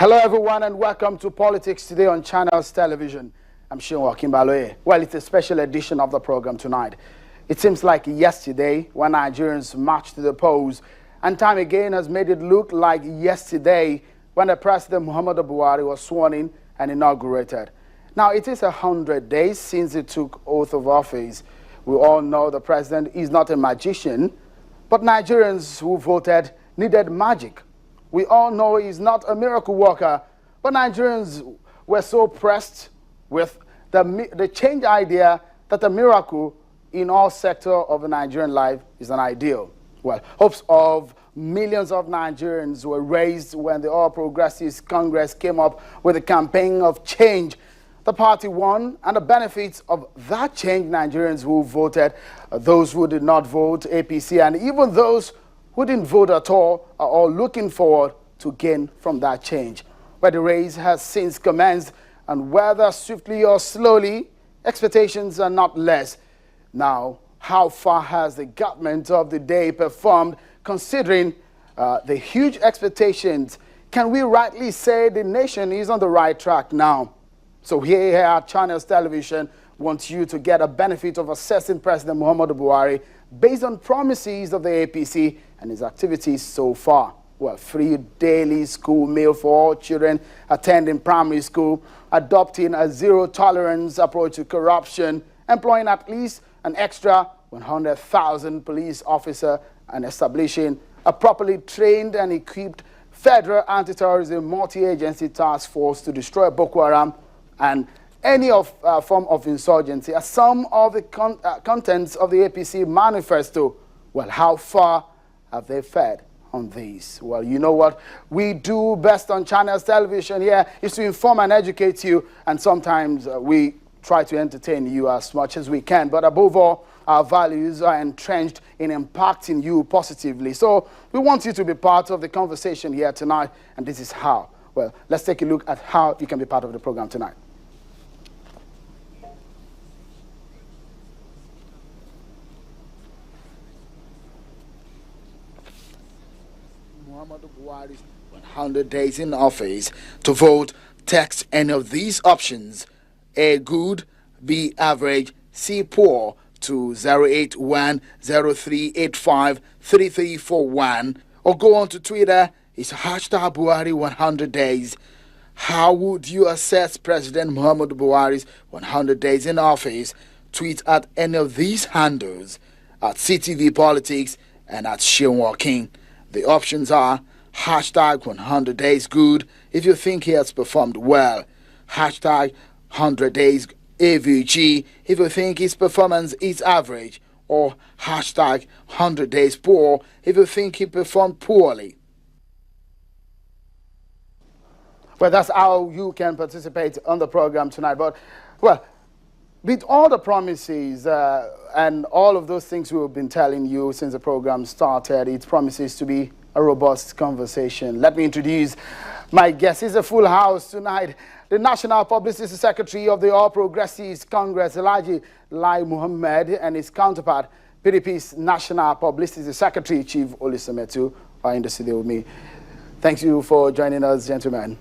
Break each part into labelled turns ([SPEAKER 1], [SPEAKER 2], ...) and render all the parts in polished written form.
[SPEAKER 1] Hello everyone and welcome to Politics Today on Channels Television. I'm Shinwa Kimbaloye. Well, it's a special edition of the program tonight. It seems like yesterday when Nigerians marched to the polls, and time again has made it look like yesterday when the President Muhammadu Buhari was sworn in and inaugurated. Now, it is 100 days since he took oath of office. We all know the president is not a magician, but Nigerians who voted needed magic. We all know he's not a miracle worker, but Nigerians were so pressed with the change idea that the miracle in all sectors of the Nigerian life is an ideal. Well, hopes of millions of Nigerians were raised when the All Progressives Congress came up with a campaign of change. The party won, and the benefits of that change, Nigerians who voted, those who did not vote, APC, and even those who didn't vote at all, are all looking forward to gain from that change. But the race has since commenced, and whether swiftly or slowly, expectations are not less. Now, how far has the government of the day performed, considering the huge expectations? Can we rightly say the nation is on the right track now? So here at Channels Television wants you to get a benefit of assessing President Muhammadu Buhari based on promises of the APC and his activities so far. Well, free daily school meal for all children attending primary school, adopting a zero-tolerance approach to corruption, employing at least an extra 100,000 police officers, and establishing a properly trained and equipped federal anti-terrorism multi-agency task force to destroy Boko Haram and any form of insurgency are some of the contents of the APC manifesto. Well, how far have they fared on these? Well, you know what we do best on Channels Television here is to inform and educate you, and sometimes we try to entertain you as much as we can. But above all, our values are entrenched in impacting you positively. So we want you to be part of the conversation here tonight, and this is how. Well, let's take a look at how you can be part of the program tonight. Muhammadu Buhari's 100 days in office. To vote, text any of these options: A, good; B, average; C, poor, to 08103853341, or go on to Twitter. It's hashtag Buhari 100 days. How would you assess President Muhammadu Buhari's 100 days in office? Tweet at any of these handles, at CTV Politics and at Shinwa King. The options are hashtag 100 days good if you think he has performed well, hashtag 100 days AVG if you think his performance is average, or hashtag 100 days poor if you think he performed poorly. Well, that's how you can participate on the program tonight. But, well, with all the promises and all of those things we've been telling you since the program started, it promises to be a robust conversation. Let me introduce my guest. It's a full house tonight. The National Publicity Secretary of the All Progressives Congress, Alhaji Lai Muhammad, and his counterpart, PDP's National Publicity Secretary, Chief Olisametu, are in the studio with me. Thank you for joining us, gentlemen.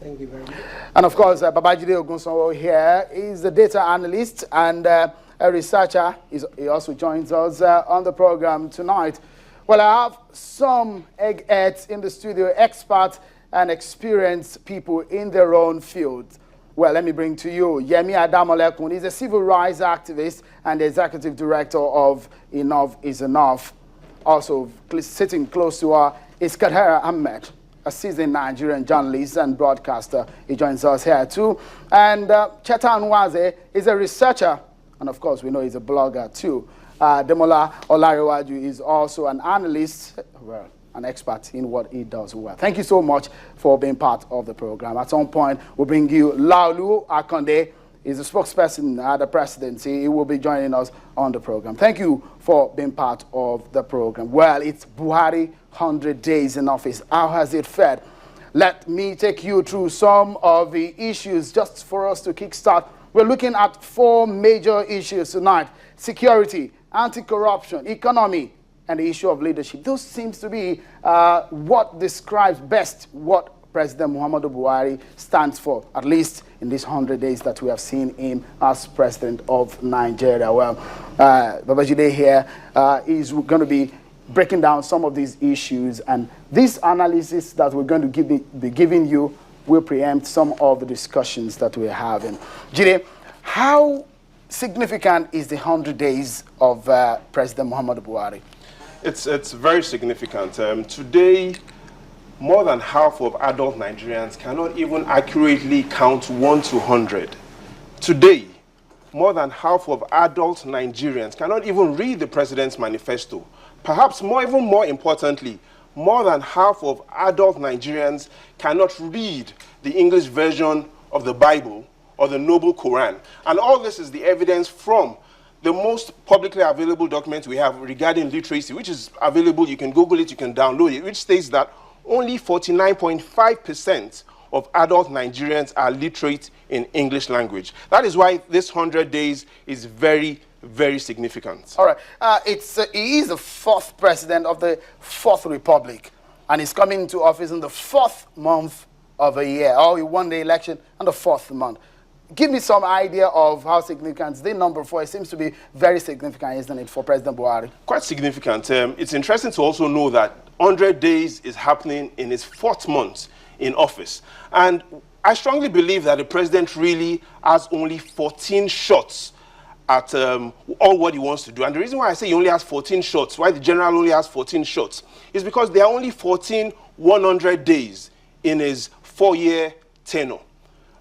[SPEAKER 2] Thank you very much.
[SPEAKER 1] And of course, Babajide Ogunsonwo here is a data analyst and a researcher. He also joins us on the program tonight. Well, I have some eggheads in the studio, experts and experienced people in their own fields. Well, let me bring to you Yemi Adamolekun. He's a civil rights activist and the executive director of Enough is Enough. Also sitting close to her is Kadhara Ahmed, a seasoned Nigerian journalist and broadcaster. He joins us here too. And Cheta Nwaze is a researcher, and of course we know he's a blogger too. Demola Olariwaju is also an analyst, well, an expert in what he does well. Thank you so much for being part of the program. At some point, we'll bring you Laolu Akonde. He's a spokesperson at the presidency. He will be joining us on the program. Thank you for being part of the program. Well, it's Buhari 100 days in office. How has it fared? Let me take you through some of the issues just for us to kickstart. We're looking at 4 major issues tonight: security, anti-corruption, economy, and the issue of leadership. Those seems to be what describes best what President Muhammadu Buhari stands for, at least in these 100 days that we have seen him as President of Nigeria. Well, Babajide here is going to be breaking down some of these issues, and this analysis that we're going to be giving you will preempt some of the discussions that we're having. Jide, how significant is the 100 days of President Muhammadu Buhari?
[SPEAKER 2] It's very significant. Today, more than half of adult Nigerians cannot even accurately count 1 to 100. Today, more than half of adult Nigerians cannot even read the President's manifesto. Perhaps even more importantly, more than half of adult Nigerians cannot read the English version of the Bible or the Noble Quran. And all this is the evidence from the most publicly available document we have regarding literacy, which is available. You can Google it, you can download it, which states that only 49.5% of adult Nigerians are literate in English language. That is why this 100 days is very, very significant.
[SPEAKER 1] All right. He is the 4th president of the 4th Republic, and he's coming into office in the 4th month of a year. He won the election in the 4th month. Give me some idea of how significant the number 4. It seems to be very significant, isn't it, for President Buhari?
[SPEAKER 2] Quite significant. It's interesting to also know that 100 days is happening in his 4th month in office. And I strongly believe that the president really has only 14 shots at all what he wants to do. And the reason why I say he only has 14 shots, why the general only has 14 shots, is because there are only 14 100 days in his 4-year tenure.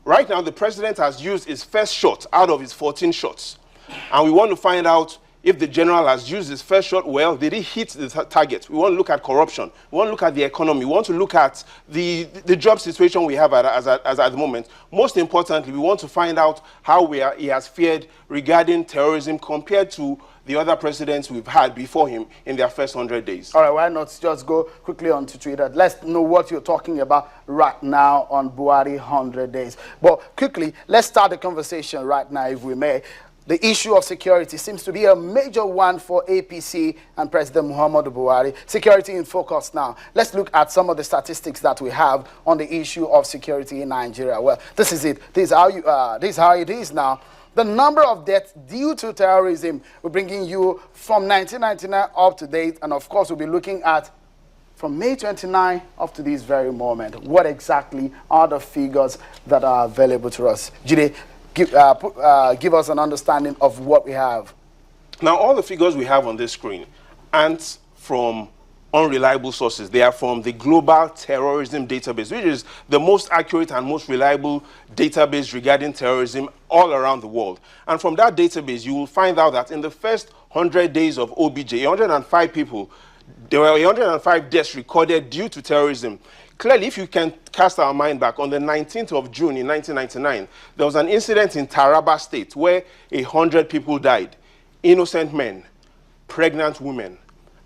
[SPEAKER 2] Right now, the president has used his first shot out of his 14 shots. And we want to find out if the general has used his first shot well. Did he hit the target? We want to look at corruption. We want to look at the economy. We want to look at the job situation we have at the moment. Most importantly, we want to find out how he has fared regarding terrorism compared to the other presidents we've had before him in their first 100 days.
[SPEAKER 1] All right, why not just go quickly onto Twitter? Let's know what you're talking about right now on Buhari 100 days. But quickly, let's start the conversation right now, if we may. The issue of security seems to be a major one for APC and President Muhammadu Buhari. Security in focus now. Let's look at some of the statistics that we have on the issue of security in Nigeria. Well, this is it. This is how it is now. The number of deaths due to terrorism, we're bringing you from 1999 up to date. And of course, we'll be looking at from May 29 up to this very moment. What exactly are the figures that are available to us? Jide, give us an understanding of what we have.
[SPEAKER 2] Now, all the figures we have on this screen aren't from unreliable sources. They are from the Global Terrorism Database, which is the most accurate and most reliable database regarding terrorism all around the world. And from that database, you will find out that in the first 100 days of OBJ, 105 people, there were 105 deaths recorded due to terrorism. Clearly, if you can cast our mind back, on the 19th of June in 1999, there was an incident in Taraba State where 100 people died. Innocent men, pregnant women,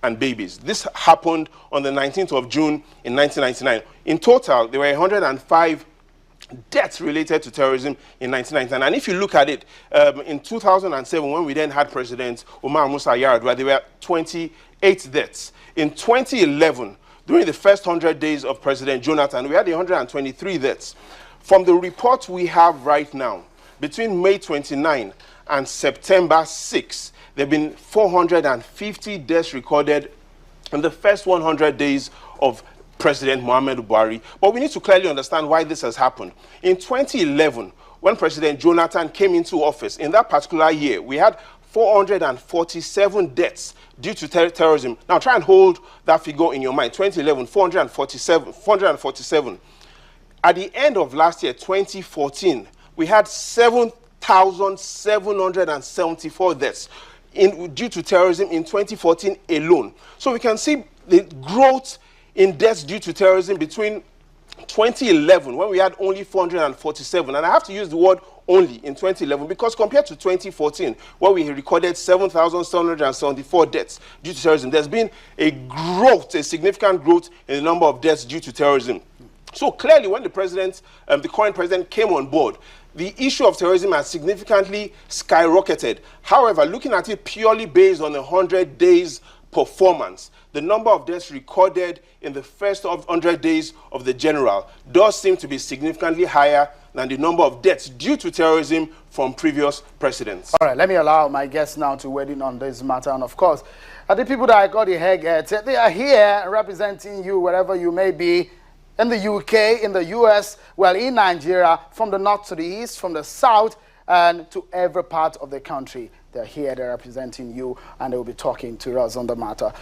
[SPEAKER 2] and babies. This happened on the 19th of June in 1999. In total, there were 105 deaths related to terrorism in 1999. And if you look at it, in 2007, when we then had President Umar Musa Yar'Adua, there were 28 deaths. In 2011, during the first 100 days of President Jonathan, we had 123 deaths. From the report we have right now, between May 29 and September 6, there have been 450 deaths recorded in the first 100 days of President Muhammadu Buhari. But we need to clearly understand why this has happened. In 2011, when President Jonathan came into office, in that particular year, we had 447 deaths due to terrorism. Now, try and hold that figure in your mind. 2011, 447. At the end of last year, 2014, we had 7,774 deaths due to terrorism in 2014 alone. So we can see the growth in deaths due to terrorism between 2011, when we had only 447, and I have to use the word only in 2011 because compared to 2014, where we recorded 7,774 deaths due to terrorism, there's been a growth, a significant growth in the number of deaths due to terrorism. So clearly, when the president, the current president, came on board, the issue of terrorism has significantly skyrocketed. However, looking at it purely based on a 100 days performance, the number of deaths recorded in the first 100 days of the general does seem to be significantly higher than the number of deaths due to terrorism from previous presidents.
[SPEAKER 1] All right, let me allow my guests now to weigh in on this matter. And of course, the people that I got the eggheads, they are here representing you wherever you may be, in the UK, in the US, well, in Nigeria, from the north to the east, from the south, and to every part of the country. They're here, they're representing you, and they will be talking to us on the matter.